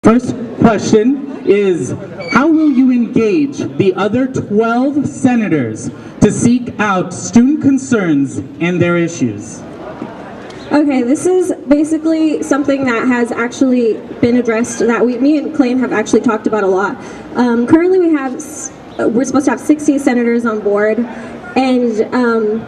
First question is, how will you engage the other 12 senators to seek out student concerns and their issues? Okay, this is basically something that has actually been addressed, that me and Clayton have actually talked about a lot. Currently we're supposed to have 60 senators on board, and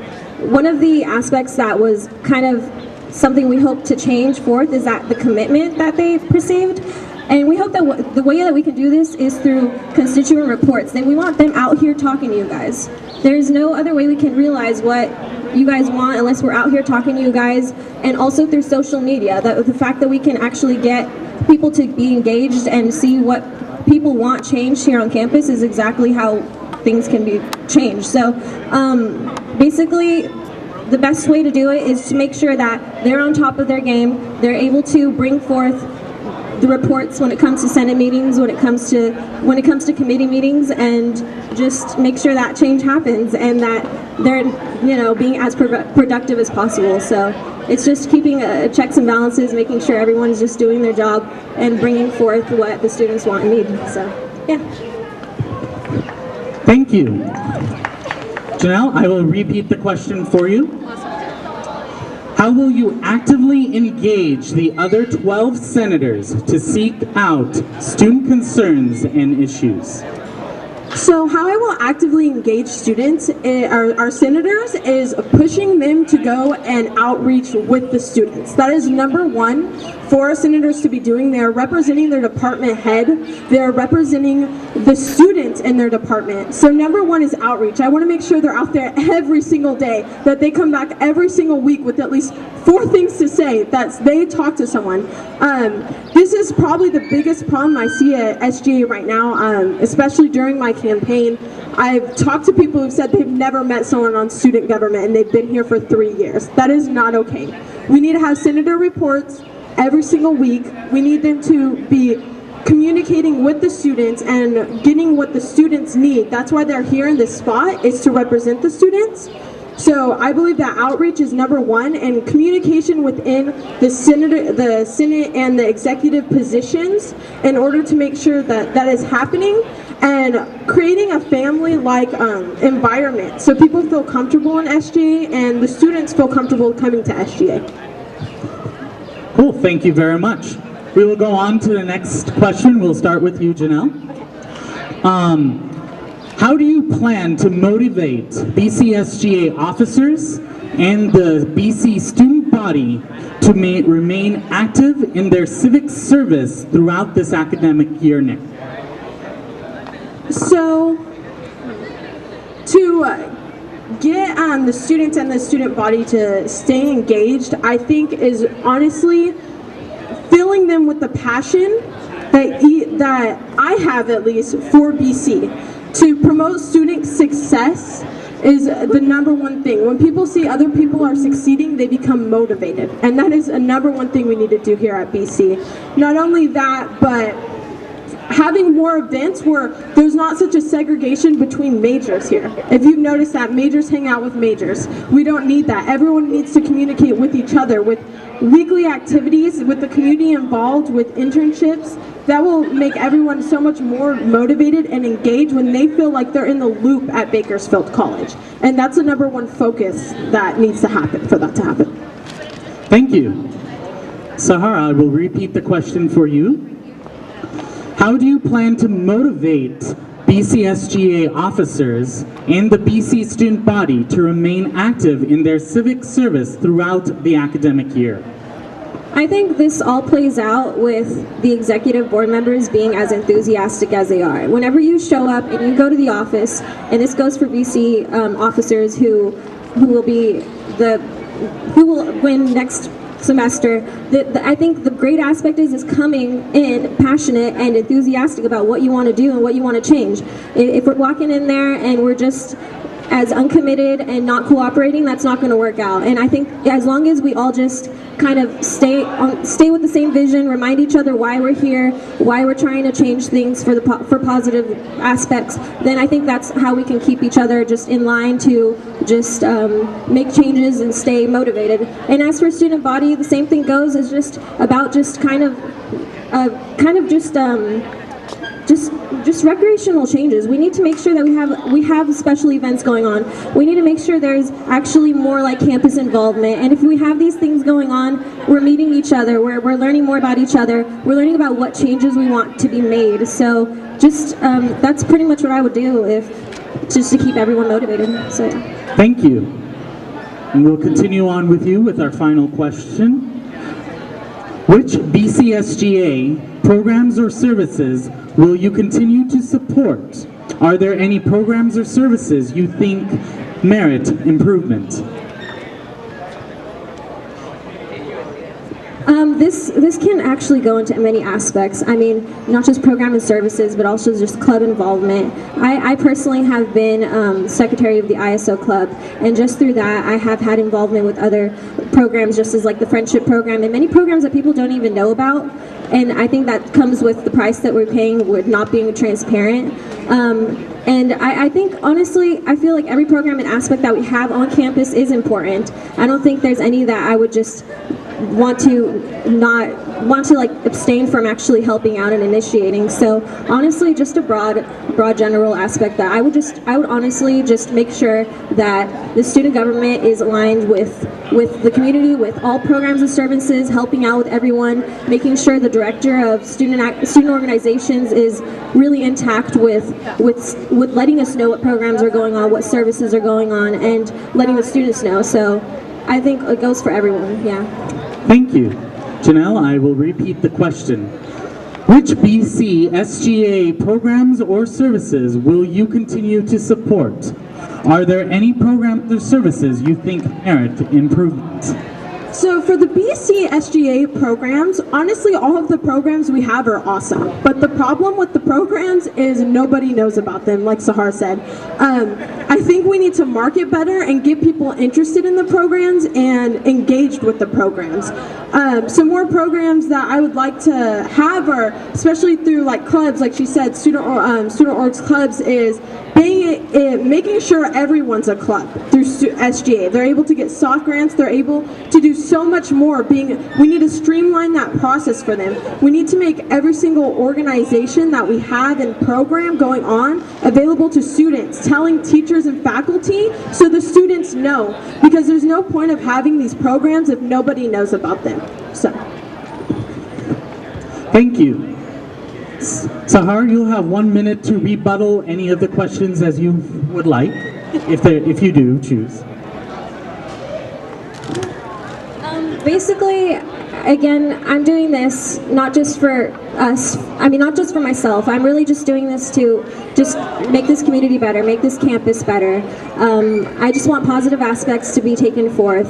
one of the aspects that was kind of something we hope to change forth is that the commitment that they've perceived. And we hope that the way that we can do this is through constituent reports. That we want them out here talking to you guys. There's no other way we can realize what you guys want unless we're out here talking to you guys, and also through social media. The fact that we can actually get people to be engaged and see what people want changed here on campus is exactly how things can be changed. So basically, the best way to do it is to make sure that they're on top of their game. They're able to bring forth the reports when it comes to Senate meetings, when it comes to committee meetings, and just make sure that change happens and that they're being as productive as possible. So it's just keeping checks and balances, making sure everyone's just doing their job and bringing forth what the students want and need. So yeah. Thank you. Janelle, I will repeat the question for you. How will you actively engage the other 12 senators to seek out student concerns and issues? So how I will actively engage students, our senators, is pushing them to go and outreach with the students. That is number one for our senators to be doing. They are representing their department head. They are representing the students in their department. So number one is outreach. I want to make sure they're out there every single day, that they come back every single week with at least 4 things to say, that they talk to someone. This is probably the biggest problem I see at SGA right now, especially during my campaign. I've talked to people who've said they've never met someone on student government and they've been here for 3 years. That is not okay. We need to have senator reports every single week. We need them to be communicating with the students and getting what the students need. That's why they're here in this spot, is to represent the students. So I believe that outreach is number one, and communication within the Senate and the executive positions in order to make sure that that is happening, and creating a family-like environment so people feel comfortable in SGA and the students feel comfortable coming to SGA. Cool, thank you very much. We will go on to the next question. We'll start with you, Janelle. How do you plan to motivate BCSGA officers and the BC student body to remain active in their civic service throughout this academic year, Nick? So, to get the students and the student body to stay engaged, I think, is honestly filling them with the passion that I have, at least, for BC. To promote student success is the number one thing. When people see other people are succeeding, they become motivated. And that is a number one thing we need to do here at BC. Not only that, but having more events where there's not such a segregation between majors here. If you've noticed that, majors hang out with majors. We don't need that. Everyone needs to communicate with each other, with weekly activities, with the community involved, with internships. That will make everyone so much more motivated and engaged when they feel like they're in the loop at Bakersfield College. And that's the number one focus that needs to happen for that to happen. Thank you. Sahara, I will repeat the question for you. How do you plan to motivate BCSGA officers and the BC student body to remain active in their civic service throughout the academic year? I think this all plays out with the executive board members being as enthusiastic as they are. Whenever you show up and you go to the office, and this goes for BC officers who will win next semester, I think the great aspect is coming in passionate and enthusiastic about what you want to do and what you want to change. If we're walking in there and we're just as uncommitted and not cooperating, that's not going to work out. And I think as long as we all just kind of stay with the same vision, remind each other why we're here, why we're trying to change things for positive aspects, then I think that's how we can keep each other just in line to just make changes and stay motivated. And as for student body, the same thing goes. It's just about just kind of kind of just recreational changes. We need to make sure that we have special events going on. We need to make sure there's actually more like campus involvement. And if we have these things going on, we're meeting each other. We're learning more about each other. We're learning about what changes we want to be made. So just that's pretty much what I would do just to keep everyone motivated. So yeah. Thank you. And we'll continue on with you with our final question. Which BCSGA programs or services will you continue to support? Are there any programs or services you think merit improvement? This can actually go into many aspects. I mean, not just program and services, but also just club involvement. I personally have been secretary of the ISO club, and just through that, I have had involvement with other programs, just as like the friendship program, and many programs that people don't even know about. And I think that comes with the price that we're paying with not being transparent. And I think, honestly, I feel like every program and aspect that we have on campus is important. I don't think there's any that I would just want to like abstain from actually helping out and initiating. So honestly, just a broad general aspect that I would honestly just make sure that the student government is aligned with the community, with all programs and services, helping out with everyone, making sure the director of student organizations is really intact with letting us know what programs are going on, what services are going on, and letting the students know. So I think it goes for everyone, yeah. Thank you. Janelle, I will repeat the question. Which BCSGA programs or services will you continue to support? Are there any programs or services you think merit improvement? So for the BCSGA programs, honestly, all of the programs we have are awesome. But the problem with the programs is nobody knows about them, like Sahar said. I think we need to market better and get people interested in the programs and engaged with the programs. Some more programs that I would like to have are, especially through like clubs, like she said, student orgs clubs, is making sure everyone's a club through SGA. They're able to get soft grants. They're able to do so much more. We need to streamline that process for them. We need to make every single organization that we have and program going on available to students, telling teachers and faculty so the students know, because there's no point of having these programs if nobody knows about them. So. Thank you. Sahar, you'll have 1 minute to rebuttal any of the questions as you would like, if you do choose. Basically, again, I'm doing this not just for us, not just for myself. I'm really just doing this to just make this community better, make this campus better. I just want positive aspects to be taken forth.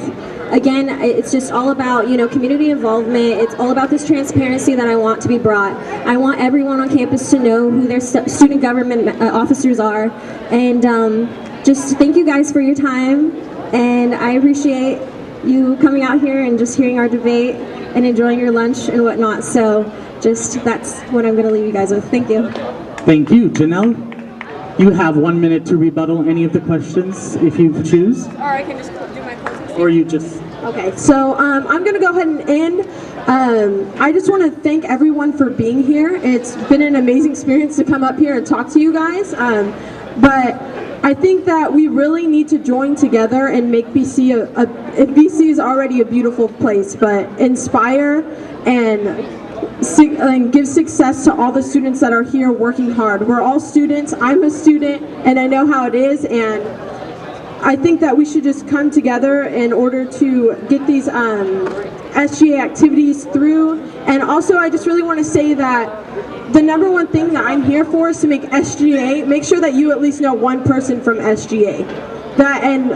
Again, it's just all about, community involvement. It's all about this transparency that I want to be brought. I want everyone on campus to know who their student government officers are. And just thank you guys for your time. And I appreciate you coming out here and just hearing our debate and enjoying your lunch and whatnot. So that's what I'm going to leave you guys with. Thank you. Thank you. Janelle, you have 1 minute to rebuttal any of the questions if you choose. Or I can just do my closing. Or you just... Okay, so I'm going to go ahead and end. I just want to thank everyone for being here. It's been an amazing experience to come up here and talk to you guys. But I think that we really need to join together and make BC BC is already a beautiful place, but inspire and give success to all the students that are here working hard. We're all students. I'm a student, and I know how it is, and I think that we should just come together in order to get these SGA activities through. And also, I just really want to say that the number one thing that I'm here for is to make SGA, make sure that you at least know one person from SGA. And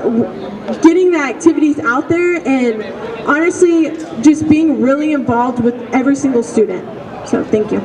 getting the activities out there, and honestly, just being really involved with every single student. So, thank you.